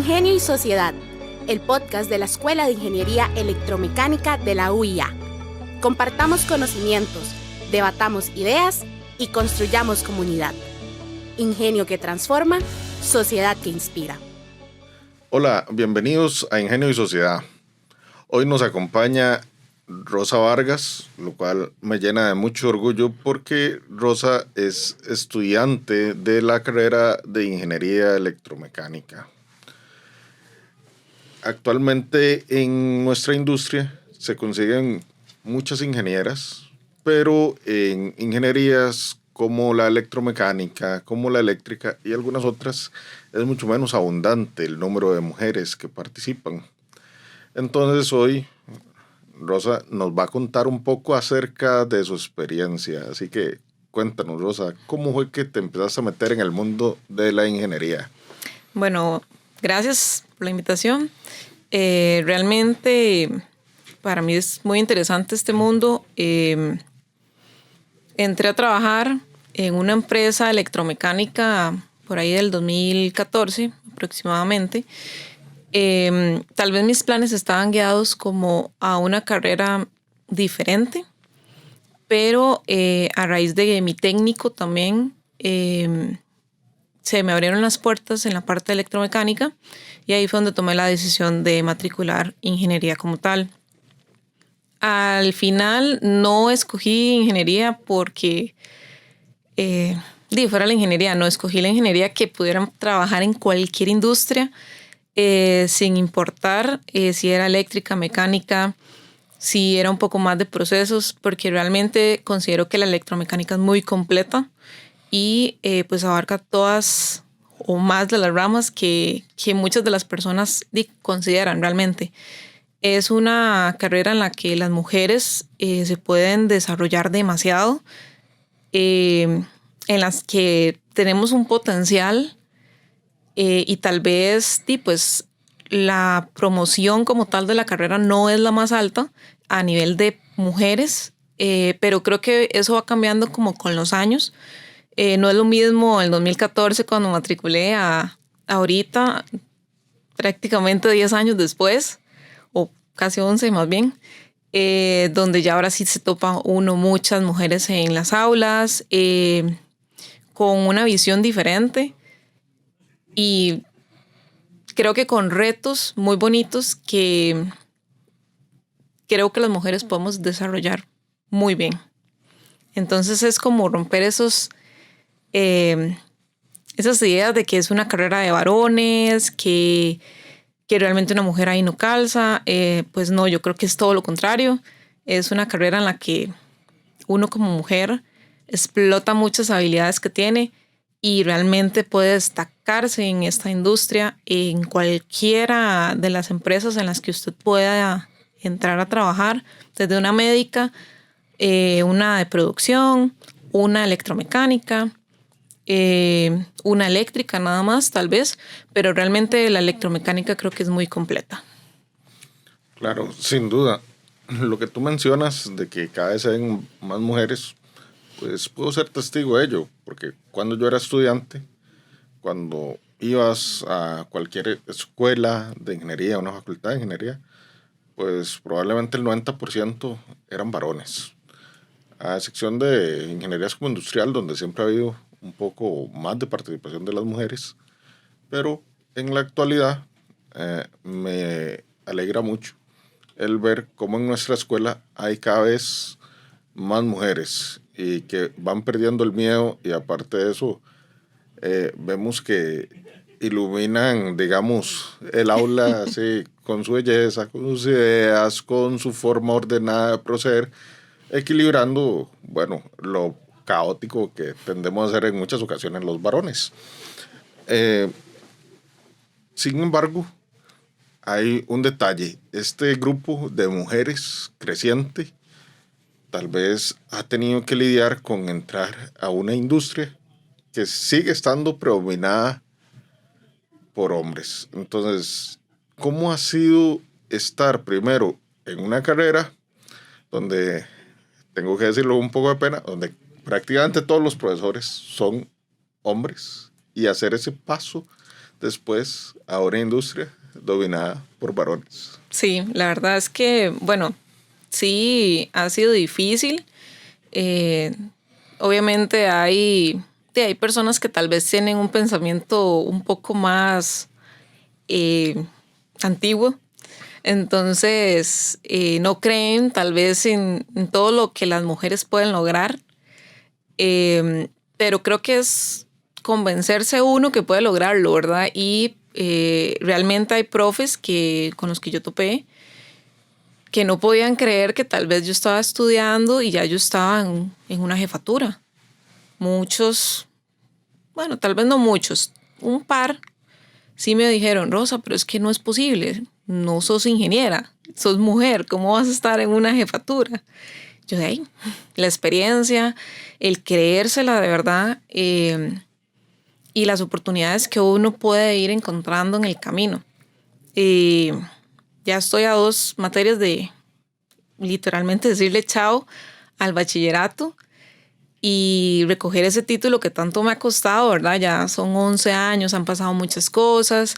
Ingenio y Sociedad, el podcast de la Escuela de Ingeniería Electromecánica de la UIA. Compartamos conocimientos, debatamos ideas y construyamos comunidad. Ingenio que transforma, sociedad que inspira. Hola, bienvenidos a Ingenio y Sociedad. Hoy nos acompaña Rosa Vargas, lo cual me llena de mucho orgullo porque Rosa es estudiante de la carrera de Ingeniería Electromecánica. Actualmente en nuestra industria se consiguen muchas ingenieras, pero en ingenierías como la electromecánica, como la eléctrica y algunas otras, es mucho menos abundante el número de mujeres que participan. Entonces hoy Rosa nos va a contar un poco acerca de su experiencia. Así que cuéntanos, Rosa, ¿cómo fue que te empezaste a meter en el mundo de la ingeniería? Bueno, gracias por la invitación. Realmente para mí es muy interesante este mundo. Entré a trabajar en una empresa electromecánica por ahí del 2014 aproximadamente. Tal vez mis planes estaban guiados como a una carrera diferente, pero a raíz de mi técnico también se me abrieron las puertas en la parte de electromecánica y ahí fue donde tomé la decisión de matricular ingeniería como tal. Al final no escogí ingeniería porque fuera la ingeniería, no escogí la ingeniería que pudiera trabajar en cualquier industria, sin importar si era eléctrica, mecánica, si era un poco más de procesos, porque realmente considero que la electromecánica es muy completa y pues abarca todas o más de las ramas que muchas de las personas consideran realmente. Es una carrera en la que las mujeres se pueden desarrollar demasiado, en las que tenemos un potencial y tal vez pues, la promoción como tal de la carrera no es la más alta a nivel de mujeres, pero creo que eso va cambiando como con los años. No es lo mismo el 2014 cuando matriculé a ahorita, prácticamente 10 años después, o casi 11 más bien, donde ya ahora sí se topa muchas mujeres en las aulas, con una visión diferente y creo que con retos muy bonitos que creo que las mujeres podemos desarrollar muy bien. Entonces es como romper esas ideas de que es una carrera de varones, que realmente una mujer ahí no calza. Pues no, yo creo que es todo lo contrario. Es una carrera en la que uno como mujer explota muchas habilidades que tiene y realmente puede destacarse en esta industria, en cualquiera de las empresas en las que usted pueda entrar a trabajar, desde una médica, una de producción, una electromecánica, una eléctrica nada más tal vez, pero realmente la electromecánica creo que es muy completa. Claro, sin duda. Lo que tú mencionas de que cada vez hay más mujeres, pues puedo ser testigo de ello, porque cuando yo era estudiante, cuando ibas a cualquier escuela de ingeniería, una facultad de ingeniería, pues probablemente el 90% eran varones, a excepción de ingenierías como industrial, donde siempre ha habido un poco más de participación de las mujeres, pero en la actualidad me alegra mucho el ver cómo en nuestra escuela hay cada vez más mujeres y que van perdiendo el miedo y aparte de eso vemos que iluminan, digamos, el aula así, con su belleza, con sus ideas, con su forma ordenada de proceder, equilibrando, bueno, lo caótico que tendemos a hacer en muchas ocasiones los varones. Sin embargo, hay un detalle. Este grupo de mujeres creciente tal vez ha tenido que lidiar con entrar a una industria que sigue estando predominada por hombres. Entonces, ¿cómo ha sido estar primero en una carrera donde, tengo que decirlo un poco de pena, donde prácticamente todos los profesores son hombres y hacer ese paso después a una industria dominada por varones. Sí, la verdad es que, bueno, sí ha sido difícil. Obviamente hay personas que tal vez tienen un pensamiento un poco más antiguo. Entonces, no creen tal vez en todo lo que las mujeres pueden lograr. Pero creo que es convencerse uno que puede lograrlo, ¿verdad? Y realmente hay profes con los que yo topé que no podían creer que tal vez yo estaba estudiando y ya yo estaba en una jefatura. Muchos, bueno, tal vez no muchos, un par sí me dijeron, Rosa, pero es que no es posible, no sos ingeniera, sos mujer, ¿cómo vas a estar en una jefatura? Yo de ahí, la experiencia, el creérsela de verdad y las oportunidades que uno puede ir encontrando en el camino. Ya estoy a 2 materias de literalmente decirle chao al bachillerato y recoger ese título que tanto me ha costado, ¿verdad? Ya son 11 años, han pasado muchas cosas,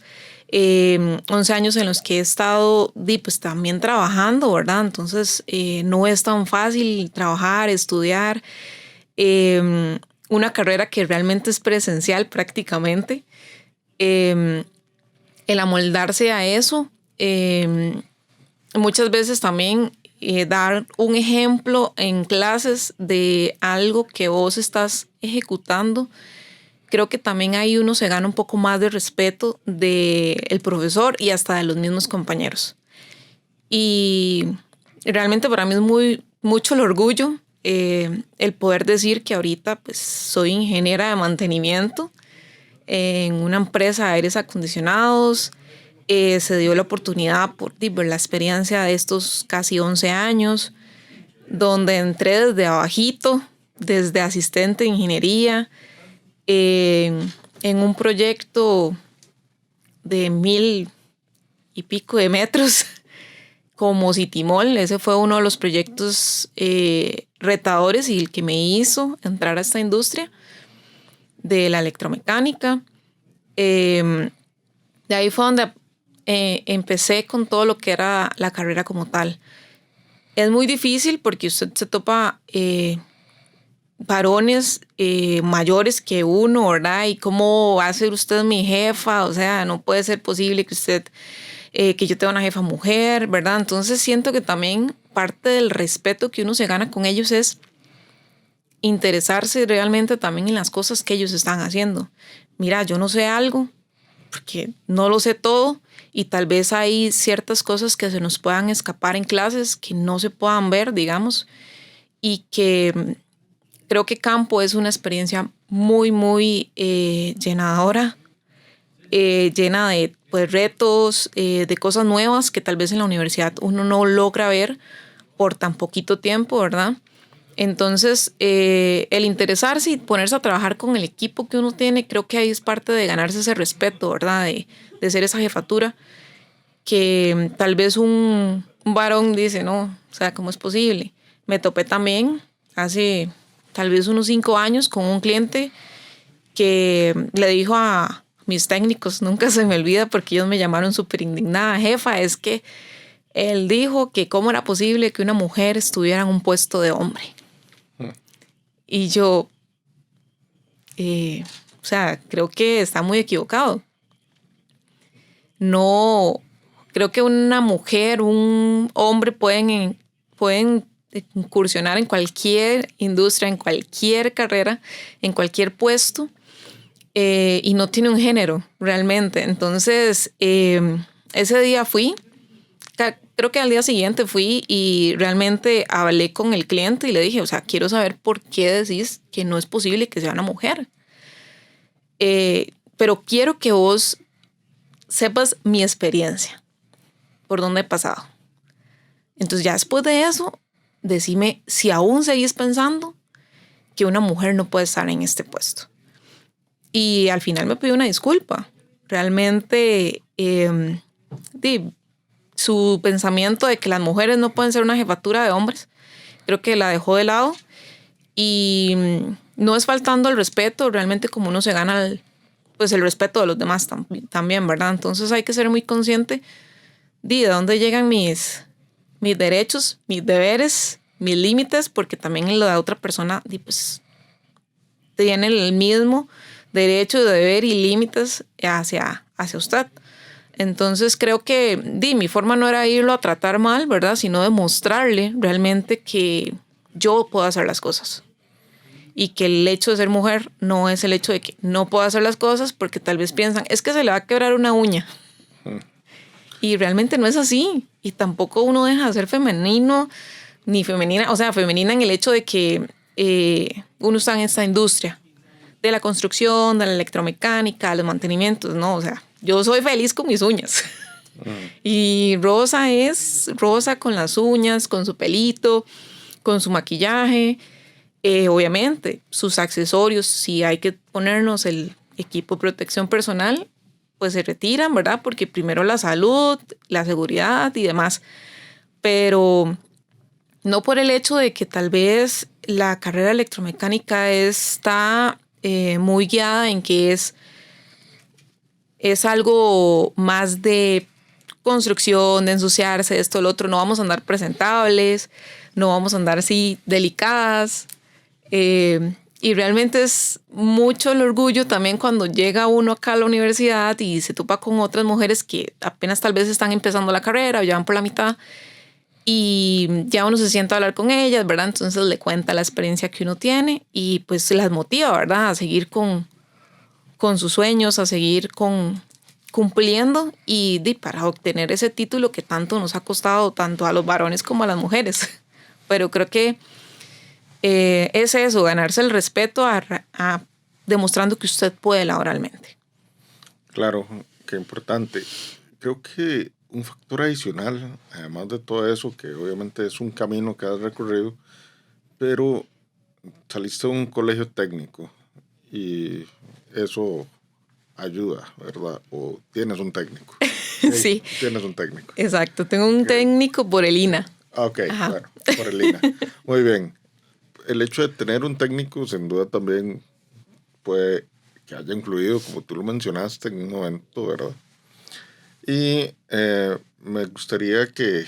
11 años en los que he estado pues, también trabajando, ¿verdad? Entonces no es tan fácil trabajar, estudiar, una carrera que realmente es presencial prácticamente, el amoldarse a eso, muchas veces también dar un ejemplo en clases de algo que vos estás ejecutando. Creo que también ahí uno se gana un poco más de respeto del profesor y hasta de los mismos compañeros. Y realmente para mí es mucho el orgullo el poder decir que ahorita pues, soy ingeniera de mantenimiento en una empresa de aires acondicionados. Se dio la oportunidad por la experiencia de estos casi 11 años, donde entré desde abajito, desde asistente de ingeniería, en un proyecto de 1,000 y pico de metros, como Citimol. Ese fue uno de los proyectos retadores y el que me hizo entrar a esta industria de la electromecánica. De ahí fue donde empecé con todo lo que era la carrera como tal. Es muy difícil porque usted se topa varones mayores que uno, ¿verdad? Y cómo va a ser usted mi jefa, o sea, no puede ser posible que yo tenga una jefa mujer, ¿verdad? Entonces siento que también parte del respeto que uno se gana con ellos es interesarse realmente también en las cosas que ellos están haciendo. Mira, yo no sé algo porque no lo sé todo y tal vez hay ciertas cosas que se nos puedan escapar en clases que no se puedan ver, digamos, y que creo que campo es una experiencia muy, muy llenadora, llena de pues, retos, de cosas nuevas que tal vez en la universidad uno no logra ver por tan poquito tiempo, ¿verdad? Entonces, el interesarse y ponerse a trabajar con el equipo que uno tiene, creo que ahí es parte de ganarse ese respeto, ¿verdad? De ser esa jefatura que tal vez un varón dice, no, o sea, ¿cómo es posible? Me topé también hace tal vez unos 5 años con un cliente que le dijo a mis técnicos, nunca se me olvida porque ellos me llamaron súper indignada, jefa, es que él dijo que cómo era posible que una mujer estuviera en un puesto de hombre. Y yo, o sea, creo que está muy equivocado. No, creo que una mujer, un hombre pueden incursionar en cualquier industria, en cualquier carrera, en cualquier puesto, y no tiene un género realmente. Entonces, ese día fui, creo que al día siguiente fui y realmente hablé con el cliente y le dije, o sea, quiero saber por qué decís que no es posible que sea una mujer. Pero quiero que vos sepas mi experiencia, por dónde he pasado. Entonces ya después de eso, decime si aún seguís pensando que una mujer no puede estar en este puesto. Y al final me pidió una disculpa. Realmente su pensamiento de que las mujeres no pueden ser una jefatura de hombres, creo que la dejó de lado. Y no es faltando el respeto, realmente como uno se gana pues el respeto de los demás también, ¿verdad? Entonces hay que ser muy consciente de dónde llegan mis derechos, mis deberes, mis límites, porque también lo de otra persona pues, tiene el mismo derecho, deber y límites hacia usted. Entonces creo que mi forma no era irlo a tratar mal, ¿verdad? Sino demostrarle realmente que yo puedo hacer las cosas. Y que el hecho de ser mujer no es el hecho de que no puedo hacer las cosas, porque tal vez piensan, es que se le va a quebrar una uña. Y realmente no es así. Y tampoco uno deja de ser femenino ni femenina. O sea, femenina en el hecho de que uno está en esta industria de la construcción, de la electromecánica, de los mantenimientos, ¿no? O sea, yo soy feliz con mis uñas. Y Rosa es Rosa con las uñas, con su pelito, con su maquillaje. Obviamente, sus accesorios, si hay que ponernos el equipo de protección personal, pues se retiran, ¿verdad? Porque primero la salud, la seguridad y demás. Pero no por el hecho de que tal vez la carrera electromecánica está muy guiada en que es algo más de construcción, de ensuciarse, esto, lo otro. No vamos a andar presentables, no vamos a andar así delicadas. Y realmente es mucho el orgullo también cuando llega uno acá a la universidad y se topa con otras mujeres que apenas tal vez están empezando la carrera o ya van por la mitad y ya uno se sienta a hablar con ellas, ¿verdad? Entonces le cuenta la experiencia que uno tiene y pues las motiva, ¿verdad? A seguir con sus sueños, a seguir cumpliendo y para obtener ese título que tanto nos ha costado tanto a los varones como a las mujeres. Pero creo que es eso, ganarse el respeto demostrando que usted puede laboralmente. Claro, qué importante. Creo que un factor adicional, además de todo eso, que obviamente es un camino que has recorrido, pero saliste de un colegio técnico y eso ayuda, ¿verdad? O tienes un técnico. Sí. Tienes un técnico. Exacto, tengo un técnico por el INA. Ok, bueno, por el INA. Muy bien. El hecho de tener un técnico sin duda también puede que haya influido, como tú lo mencionaste, en un momento, ¿verdad? Y me gustaría que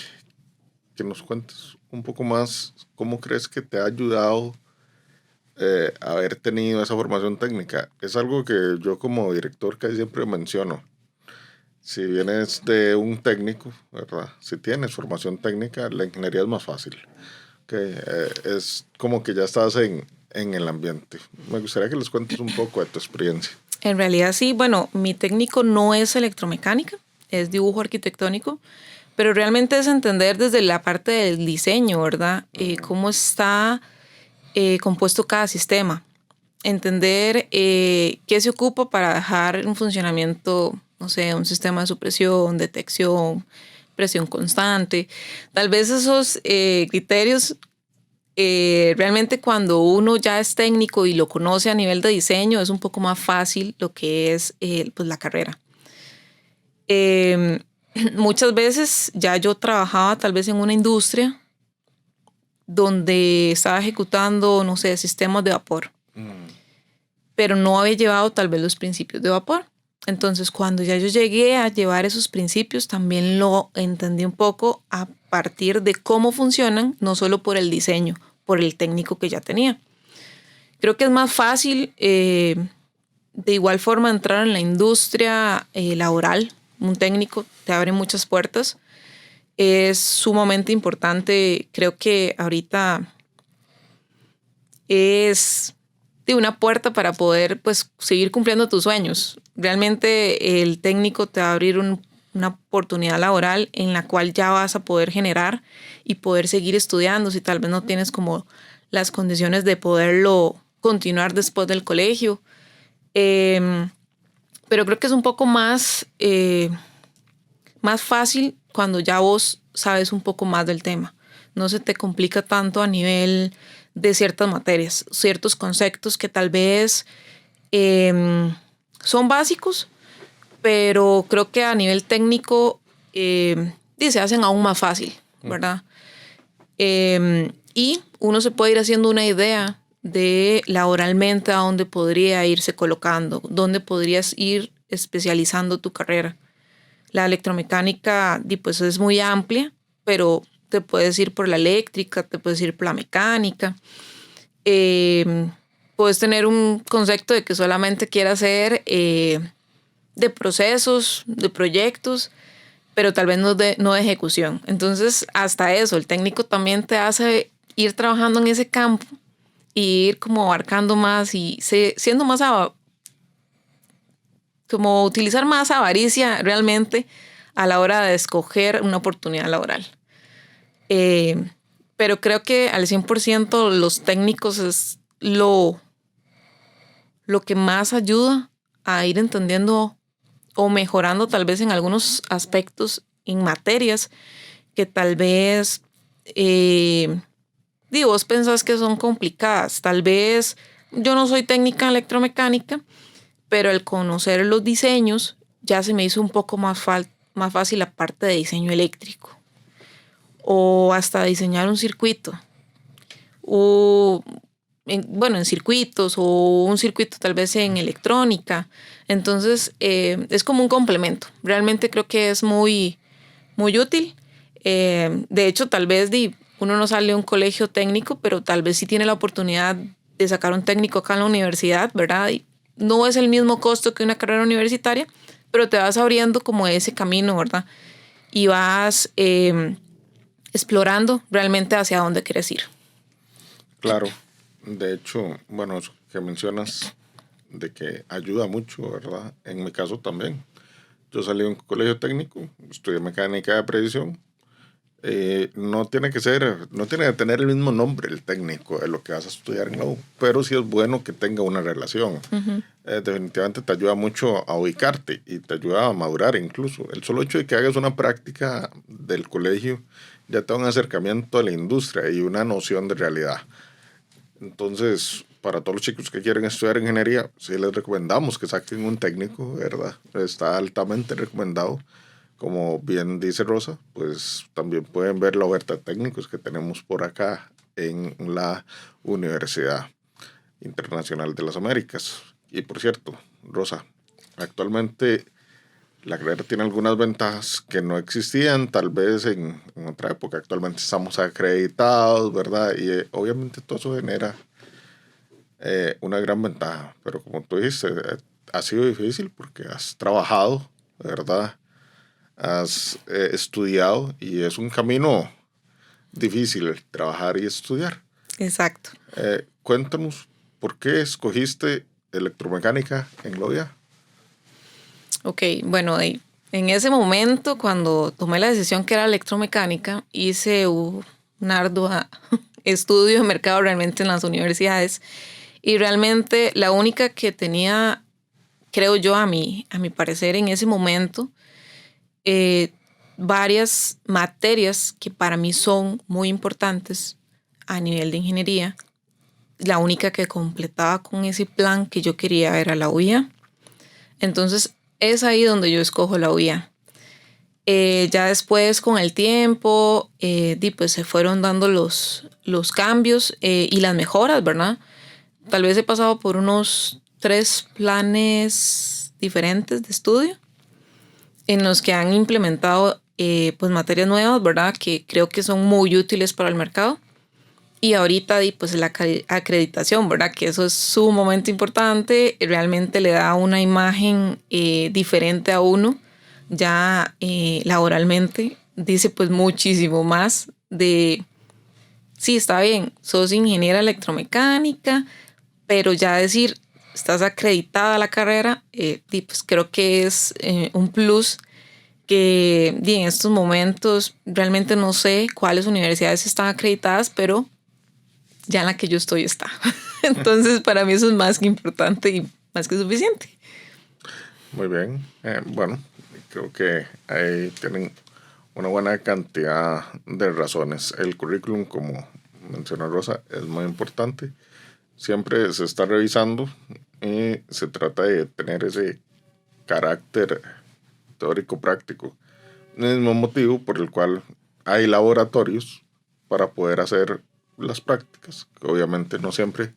nos cuentes un poco más cómo crees que te ha ayudado haber tenido esa formación técnica. Es algo que yo como director casi siempre menciono. Si vienes de un técnico, ¿verdad? Si tienes formación técnica, la ingeniería es más fácil. Es como que ya estás en el ambiente. Me gustaría que les cuentes un poco de tu experiencia. En realidad sí, bueno, mi técnico no es electromecánica, es dibujo arquitectónico, pero realmente es entender desde la parte del diseño, ¿verdad? Cómo está compuesto cada sistema. Entender qué se ocupa para dejar en funcionamiento, no sé, un sistema de supresión, detección, presión constante. Tal vez esos criterios, realmente cuando uno ya es técnico y lo conoce a nivel de diseño, es un poco más fácil lo que es pues la carrera. Muchas veces ya yo trabajaba tal vez en una industria donde estaba ejecutando, no sé, sistemas de vapor, pero no había llevado tal vez los principios de vapor. Entonces, cuando ya yo llegué a llevar esos principios, también lo entendí un poco a partir de cómo funcionan, no solo por el diseño, por el técnico que ya tenía. Creo que es más fácil, de igual forma, entrar en la industria laboral. Un técnico te abre muchas puertas. Es sumamente importante. Creo que ahorita es de una puerta para poder pues seguir cumpliendo tus sueños. Realmente el técnico te va a abrir una oportunidad laboral en la cual ya vas a poder generar y poder seguir estudiando si tal vez no tienes como las condiciones de poderlo continuar después del colegio. Pero creo que es un poco más fácil cuando ya vos sabes un poco más del tema. No se te complica tanto a nivel de ciertas materias, ciertos conceptos que tal vez son básicos, pero creo que a nivel técnico se hacen aún más fácil, ¿verdad? Y uno se puede ir haciendo una idea de laboralmente a dónde podría irse colocando, dónde podrías ir especializando tu carrera. La electromecánica pues es muy amplia, pero te puedes ir por la eléctrica, te puedes ir por la mecánica. Puedes tener un concepto de que solamente quieras hacer de procesos, de proyectos, pero tal vez no de ejecución. Entonces, hasta eso, el técnico también te hace ir trabajando en ese campo y ir como abarcando más y siendo más como utilizar más avaricia realmente a la hora de escoger una oportunidad laboral. Pero creo que al 100% los técnicos es lo que más ayuda a ir entendiendo o mejorando tal vez en algunos aspectos en materias que tal vez vos pensás que son complicadas. Tal vez yo no soy técnica en electromecánica, pero al conocer los diseños ya se me hizo un poco más fácil la parte de diseño eléctrico o hasta diseñar un circuito o en circuitos o un circuito tal vez en electrónica. Entonces es como un complemento. Realmente creo que es muy, muy útil. De hecho, tal vez uno no sale de un colegio técnico, pero tal vez sí tiene la oportunidad de sacar un técnico acá en la universidad, ¿verdad? Y no es el mismo costo que una carrera universitaria, pero te vas abriendo como ese camino, ¿verdad? Y vas explorando realmente hacia dónde quieres ir. Claro. De hecho, bueno, eso que mencionas de que ayuda mucho, ¿verdad? En mi caso también. Yo salí de un colegio técnico, estudié mecánica de precisión. No tiene que tener el mismo nombre el técnico de lo que vas a estudiar en la U, pero sí es bueno que tenga una relación. Uh-huh. Definitivamente te ayuda mucho a ubicarte y te ayuda a madurar incluso. El solo hecho de que hagas una práctica del colegio ya te da un acercamiento a la industria y una noción de realidad. Entonces, para todos los chicos que quieren estudiar ingeniería, sí les recomendamos que saquen un técnico, ¿verdad? Está altamente recomendado. Como bien dice Rosa, pues también pueden ver la oferta de técnicos que tenemos por acá en la Universidad Internacional de las Américas. Y por cierto, Rosa, actualmente la carrera tiene algunas ventajas que no existían tal vez en otra época. Actualmente estamos acreditados, ¿verdad? Y obviamente todo eso genera una gran ventaja. Pero como tú dijiste, ha sido difícil porque has trabajado, ¿verdad? Has estudiado y es un camino difícil trabajar y estudiar. Exacto. Cuéntanos, ¿por qué escogiste electromecánica en la UIA? Ok, bueno, en ese momento cuando tomé la decisión que era electromecánica, hice un arduo estudio de mercado realmente en las universidades y realmente la única que tenía, creo yo, a mi parecer en ese momento, varias materias que para mí son muy importantes a nivel de ingeniería. La única que completaba con ese plan que yo quería era la UIA. Entonces es ahí donde yo escojo la UIA. Ya después con el tiempo pues se fueron dando los cambios y las mejoras, ¿verdad? Tal vez he pasado por unos 3 planes diferentes de estudio en los que han implementado pues materias nuevas, ¿verdad? Que creo que son muy útiles para el mercado. Y ahorita pues la acreditación, ¿verdad? Que eso es sumamente importante. Realmente le da una imagen diferente a uno. Ya laboralmente dice pues muchísimo más de... Sí, está bien, sos ingeniera electromecánica, pero ya decir, estás acreditada a la carrera, pues creo que es un plus que en estos momentos realmente no sé cuáles universidades están acreditadas, pero ya en la que yo estoy está. Entonces para mí eso es más que importante y más que suficiente. Muy bien. Bueno, creo que ahí tienen una buena cantidad de razones. El currículum, como mencionó Rosa, es muy importante. Siempre se está revisando y se trata de tener ese carácter teórico práctico. El mismo motivo por el cual hay laboratorios para poder hacer las prácticas, que obviamente no siempre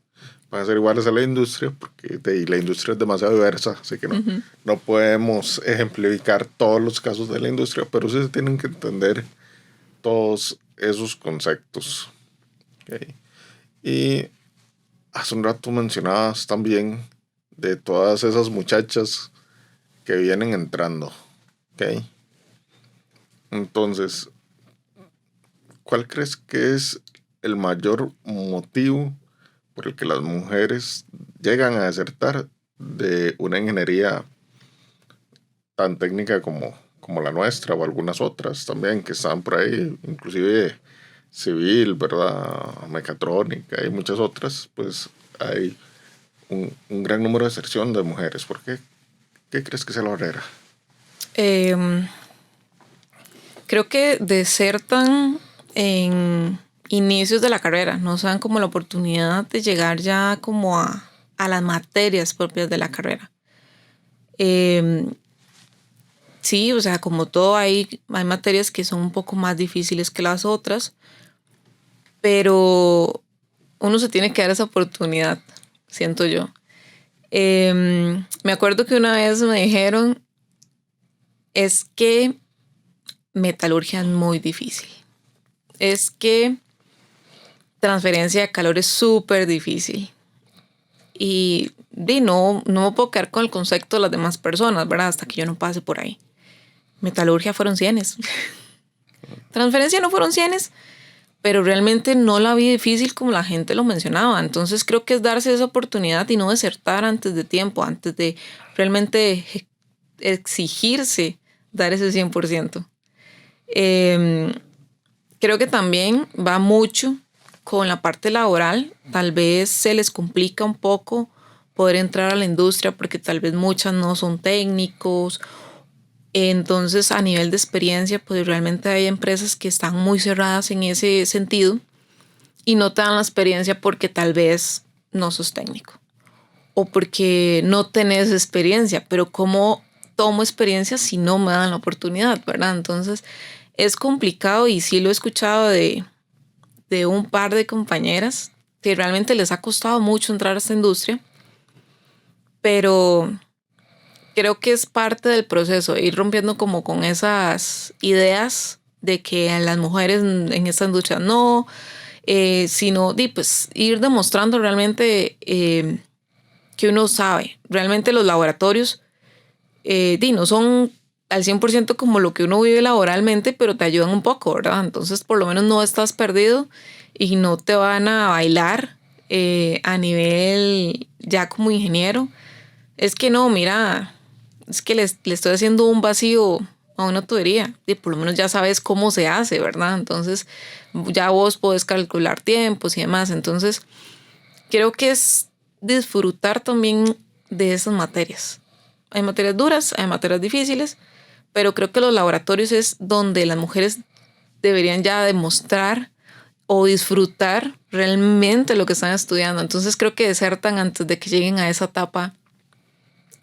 van a ser iguales a la industria, porque la industria es demasiado diversa, así que no podemos ejemplificar todos los casos de la industria, pero sí se tienen que entender todos esos conceptos. ¿Okay? Y hace un rato mencionabas también de todas esas muchachas que vienen entrando. ¿Okay? Entonces, ¿cuál crees que es el mayor motivo por el que las mujeres llegan a desertar de una ingeniería tan técnica como la nuestra o algunas otras también que están por ahí, inclusive civil, ¿verdad? Mecatrónica y muchas otras? Pues hay un gran número de deserción de mujeres. ¿Por qué? ¿Qué crees que sea la barrera? Creo que desertan en inicios de la carrera, no se dan como la oportunidad de llegar ya como a las materias propias de la carrera. Sí, o sea, como todo hay materias que son un poco más difíciles que las otras, pero uno se tiene que dar esa oportunidad, siento yo. Me acuerdo que una vez me dijeron, es que metalurgia es muy difícil. Es que transferencia de calor es súper difícil. Y no me puedo quedar con el concepto de las demás personas, ¿verdad? Hasta que yo no pase por ahí. Metalurgia fueron 100. Transferencia no fueron 100, pero realmente no la vi difícil como la gente lo mencionaba. Entonces creo que es darse esa oportunidad y no desertar antes de tiempo, antes de realmente exigirse dar ese 100%. Creo que también va mucho con la parte laboral. Tal vez se les complica un poco poder entrar a la industria porque tal vez muchas no son técnicos. Entonces, a nivel de experiencia, pues realmente hay empresas que están muy cerradas en ese sentido y no te dan la experiencia porque tal vez no sos técnico o porque no tenés experiencia. Pero ¿cómo tomo experiencia si no me dan la oportunidad, verdad? Entonces, es complicado y sí lo he escuchado de un par de compañeras que realmente les ha costado mucho entrar a esta industria, pero creo que es parte del proceso, ir rompiendo como con esas ideas de que a las mujeres en esta industria no, sino pues ir demostrando realmente que uno sabe. Realmente los laboratorios no son al 100% como lo que uno vive laboralmente, pero te ayudan un poco, ¿verdad? Entonces por lo menos no estás perdido y no te van a bailar a nivel ya como ingeniero. Es que no, mira, es que le estoy haciendo un vacío a una tubería y por lo menos ya sabes cómo se hace, ¿verdad? Entonces ya vos podés calcular tiempos y demás. Entonces creo que es disfrutar también de esas materias. Hay materias duras, hay materias difíciles, pero creo que los laboratorios es donde las mujeres deberían ya demostrar o disfrutar realmente lo que están estudiando. Entonces creo que desertan antes de que lleguen a esa etapa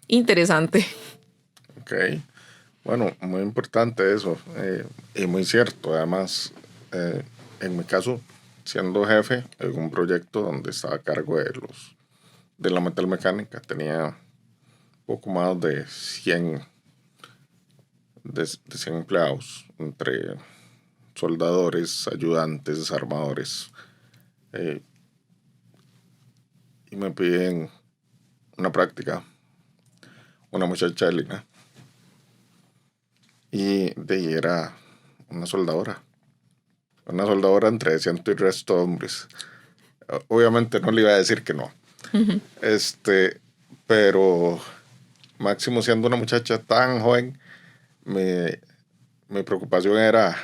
interesante. Ok, bueno, muy importante eso y muy cierto. Además, en mi caso, siendo jefe en un proyecto donde estaba a cargo de la metalmecánica, tenía poco más de 100 empleados, entre soldadores, ayudantes, desarmadores, y me piden una práctica, una muchacha Elena, y de ahí era una soldadora entre ciento y resto de hombres. Obviamente no le iba a decir que no. Uh-huh. Pero máximo siendo una muchacha tan joven, mi preocupación era,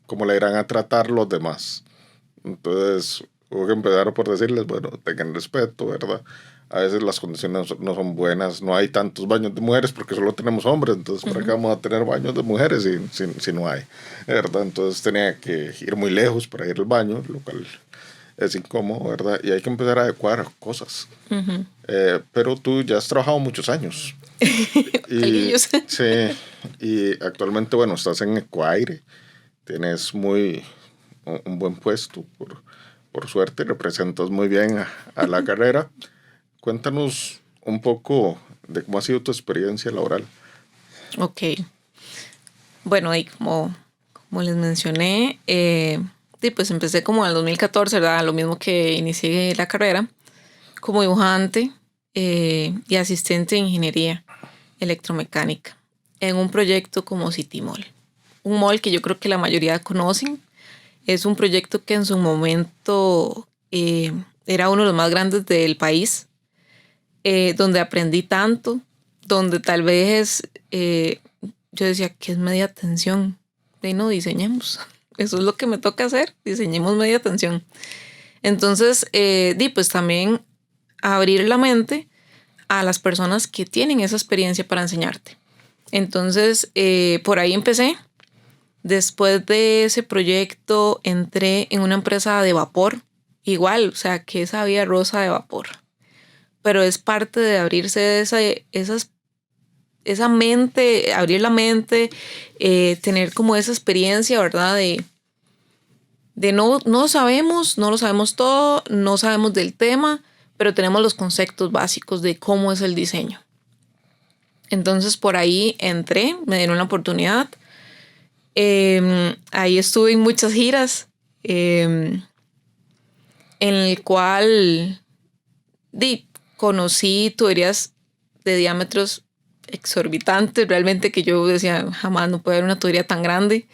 ¿cómo le irán a tratar los demás? Entonces hubo que empezar por decirles, bueno, tengan respeto, ¿verdad? A veces las condiciones no son buenas, no hay tantos baños de mujeres porque solo tenemos hombres, entonces ¿para qué vamos a tener baños de mujeres si no hay? ¿Verdad? Entonces tenía que ir muy lejos para ir al baño, lo cual es incómodo, ¿verdad? Y hay que empezar a adecuar cosas. Uh-huh. Pero tú ya has trabajado muchos años. Sí, y actualmente, bueno, estás en Ecoaire, tienes un buen puesto por suerte, representas muy bien a la carrera. Cuéntanos un poco de cómo ha sido tu experiencia laboral. Ok. Bueno, y como les mencioné, pues empecé como en el 2014, ¿verdad? Lo mismo que inicié la carrera como dibujante y asistente de ingeniería electromecánica en un proyecto como Citimol. Un mall que yo creo que la mayoría conocen. Es un proyecto que en su momento era uno de los más grandes del país, donde aprendí tanto, donde tal vez yo decía, ¿qué es media tensión? Y no, diseñemos. Eso es lo que me toca hacer, diseñemos media tensión. Entonces, pues también abrir la mente a las personas que tienen esa experiencia para enseñarte. Entonces, por ahí empecé. Después de ese proyecto entré en una empresa de vapor. Igual, o sea, que esa vía rosa de vapor. Pero es parte de abrirse esa mente, abrir la mente, tener como esa experiencia, ¿verdad? De no lo sabemos todo, no sabemos del tema, pero tenemos los conceptos básicos de cómo es el diseño. Entonces por ahí entré, me dieron la oportunidad. Ahí estuve en muchas giras, en el cual conocí tuberías de diámetros exorbitantes, realmente, que yo decía, jamás no puede haber una tubería tan grande.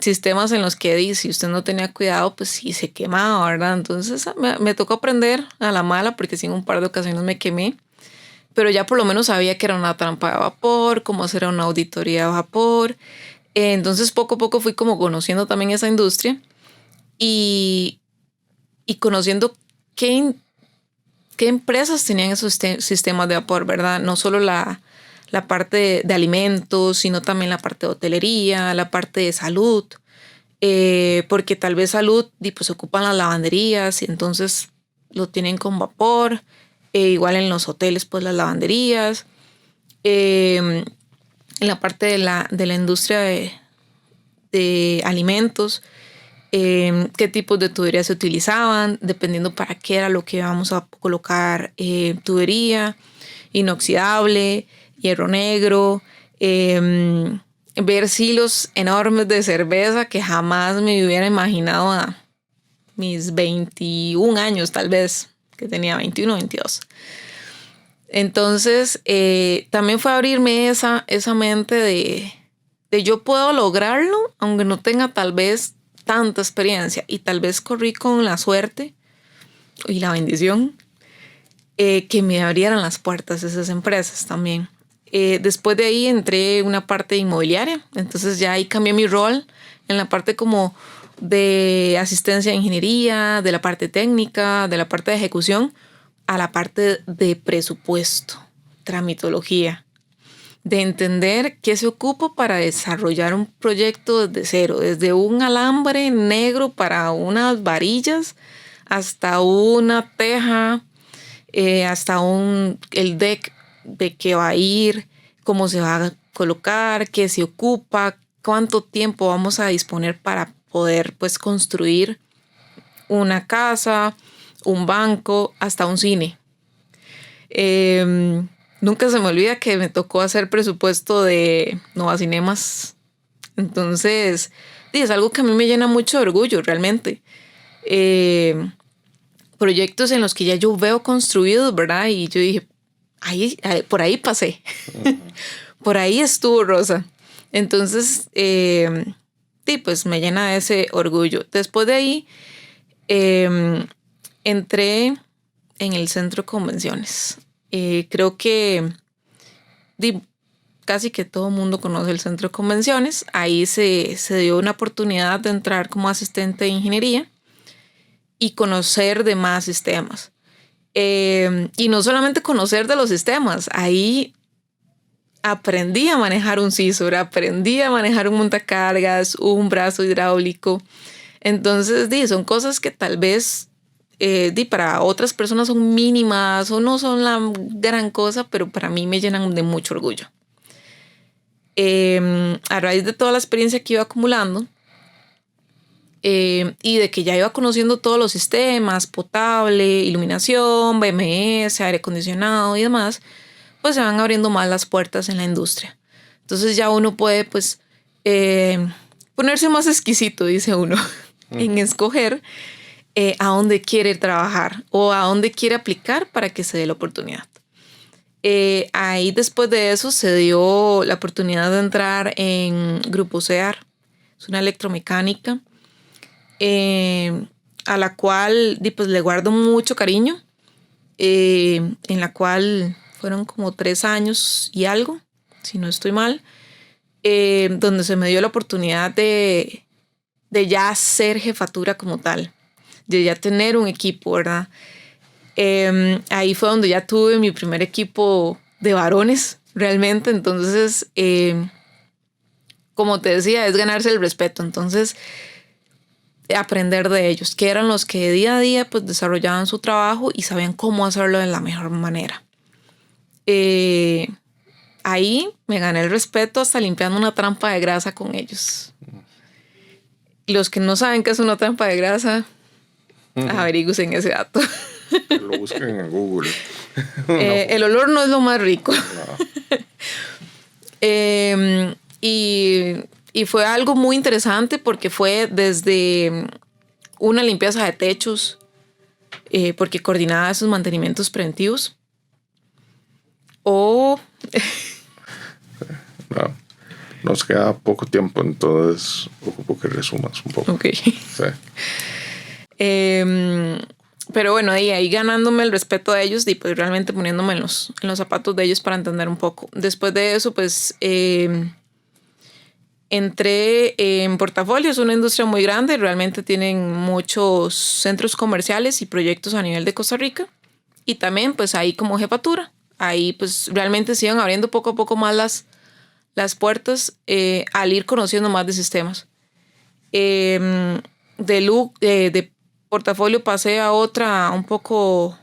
Sistemas en los que si usted no tenía cuidado, pues sí se quemaba, ¿verdad? Entonces me tocó aprender a la mala, porque sí en un par de ocasiones me quemé, pero ya por lo menos sabía que era una trampa de vapor, cómo hacer una auditoría de vapor. Entonces poco a poco fui como conociendo también esa industria y conociendo qué empresas tenían esos sistemas de vapor, ¿verdad? No solo la parte de alimentos, sino también la parte de hotelería, la parte de salud, porque tal vez salud, pues ocupan las lavanderías y entonces lo tienen con vapor, igual en los hoteles, pues las lavanderías, en la parte de la industria de alimentos, qué tipos de tuberías se utilizaban, dependiendo para qué era lo que íbamos a colocar, tubería inoxidable, hierro negro, ver silos enormes de cerveza que jamás me hubiera imaginado a mis 21 años, tal vez, que tenía 21 o 22. Entonces, también fue abrirme esa mente de yo puedo lograrlo, aunque no tenga tal vez tanta experiencia, y tal vez corrí con la suerte y la bendición que me abrieran las puertas esas empresas también. Después de ahí entré en una parte inmobiliaria, entonces ya ahí cambié mi rol en la parte como de asistencia de ingeniería, de la parte técnica, de la parte de ejecución, a la parte de presupuesto, tramitología, de entender qué se ocupa para desarrollar un proyecto desde cero, desde un alambre negro para unas varillas hasta una teja, hasta el deck de qué va a ir, cómo se va a colocar, qué se ocupa, cuánto tiempo vamos a disponer para poder pues construir una casa, un banco, hasta un cine. Nunca se me olvida que me tocó hacer presupuesto de Nova Cinemas. Entonces, es algo que a mí me llena mucho de orgullo, realmente. Proyectos en los que ya yo veo construidos, ¿verdad? Y yo dije, por ahí pasé. Uh-huh. Por ahí estuvo Rosa. Entonces, pues me llena ese orgullo. Después de ahí, entré en el centro de convenciones. Creo que casi que todo el mundo conoce el centro de convenciones. Ahí se dio una oportunidad de entrar como asistente de ingeniería y conocer de más sistemas. Y no solamente conocer de los sistemas, ahí aprendí a manejar un scissor, aprendí a manejar un montacargas, un brazo hidráulico. Entonces, son cosas que tal vez para otras personas son mínimas o no son la gran cosa, pero para mí me llenan de mucho orgullo. A raíz de toda la experiencia que iba acumulando, y de que ya iba conociendo todos los sistemas, potable, iluminación, BMS, aire acondicionado y demás, pues se van abriendo más las puertas en la industria. Entonces ya uno puede pues ponerse más exquisito, dice uno, en escoger a dónde quiere trabajar o a dónde quiere aplicar para que se dé la oportunidad. Ahí después de eso se dio la oportunidad de entrar en Grupo CEAR, es una electromecánica a la cual pues, le guardo mucho cariño, en la cual fueron como 3 años y algo, si no estoy mal, donde se me dio la oportunidad de ya ser jefatura como tal, de ya tener un equipo, ¿verdad? Ahí fue donde ya tuve mi primer equipo de varones, realmente. Entonces, como te decía, es ganarse el respeto. Entonces, aprender de ellos, que eran los que día a día pues desarrollaban su trabajo y sabían cómo hacerlo de la mejor manera. Ahí me gané el respeto hasta limpiando una trampa de grasa con ellos. Los que no saben qué es una trampa de grasa, averigüen ese dato. Lo busquen en Google. No. El olor no es lo más rico. No. Y fue algo muy interesante porque fue desde una limpieza de techos, porque coordinaba esos mantenimientos preventivos. No, nos queda poco tiempo, entonces ocupo que resumas un poco. Ok. Sí. Pero bueno, ahí ganándome el respeto de ellos y pues realmente poniéndome en los zapatos de ellos para entender un poco. Después de eso, pues entré en Portafolio. Es una industria muy grande. Realmente tienen muchos centros comerciales y proyectos a nivel de Costa Rica. Y también pues ahí como jefatura. Ahí pues realmente se iban abriendo poco a poco más las puertas al ir conociendo más de sistemas. De Portafolio pasé a otra un poco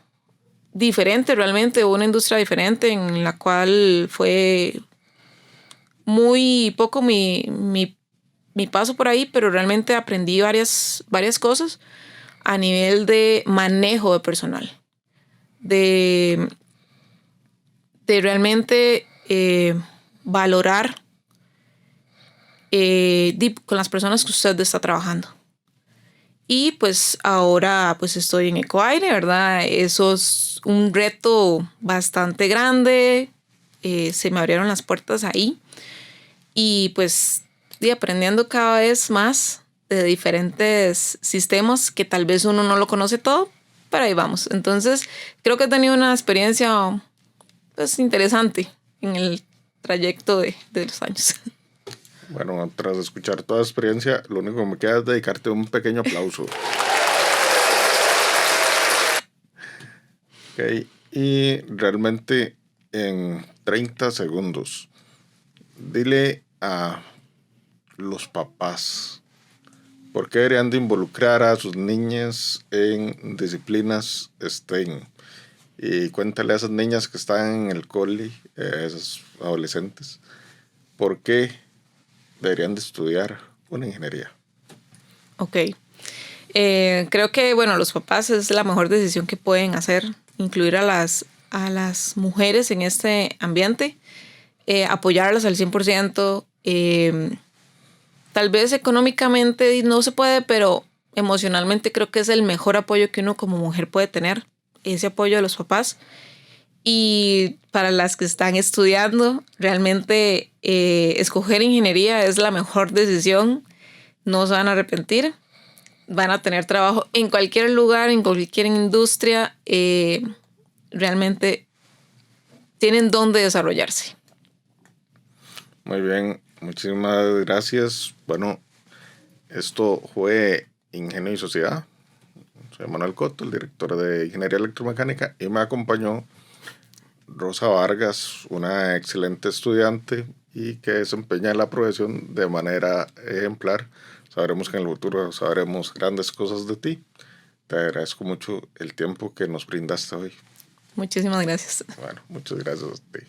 diferente realmente, una industria diferente en la cual fue muy poco mi paso por ahí, pero realmente aprendí varias cosas a nivel de manejo de personal, de realmente valorar con las personas que usted está trabajando. Y pues ahora pues estoy en Ecoaire, ¿verdad? Eso es un reto bastante grande. Se me abrieron las puertas ahí. Y pues aprendiendo cada vez más de diferentes sistemas que tal vez uno no lo conoce todo, pero ahí vamos. Entonces creo que he tenido una experiencia pues interesante en el trayecto de los años. Bueno, tras escuchar toda la experiencia, lo único que me queda es dedicarte un pequeño aplauso. Okay. Y realmente en 30 segundos, dile a los papás por qué deberían de involucrar a sus niñas en disciplinas STEM. Y cuéntale a esas niñas que están en el cole, a esos adolescentes, por qué deberían de estudiar una ingeniería. Ok. Creo que, bueno, los papás es la mejor decisión que pueden hacer, incluir a las mujeres en este ambiente, apoyarlas al 100%. Tal vez económicamente no se puede, pero emocionalmente creo que es el mejor apoyo que uno como mujer puede tener, ese apoyo de los papás. Y para las que están estudiando, realmente escoger ingeniería es la mejor decisión. No se van a arrepentir. Van a tener trabajo en cualquier lugar, en cualquier industria. Realmente tienen dónde desarrollarse. Muy bien, muchísimas gracias. Bueno, esto fue Ingenio y Sociedad. Soy Manuel Coto, el director de Ingeniería Electromecánica, y me acompañó Rosa Vargas, una excelente estudiante y que desempeña la profesión de manera ejemplar. Sabremos que en el futuro sabremos grandes cosas de ti. Te agradezco mucho el tiempo que nos brindaste hoy. Muchísimas gracias. Bueno, muchas gracias a ti.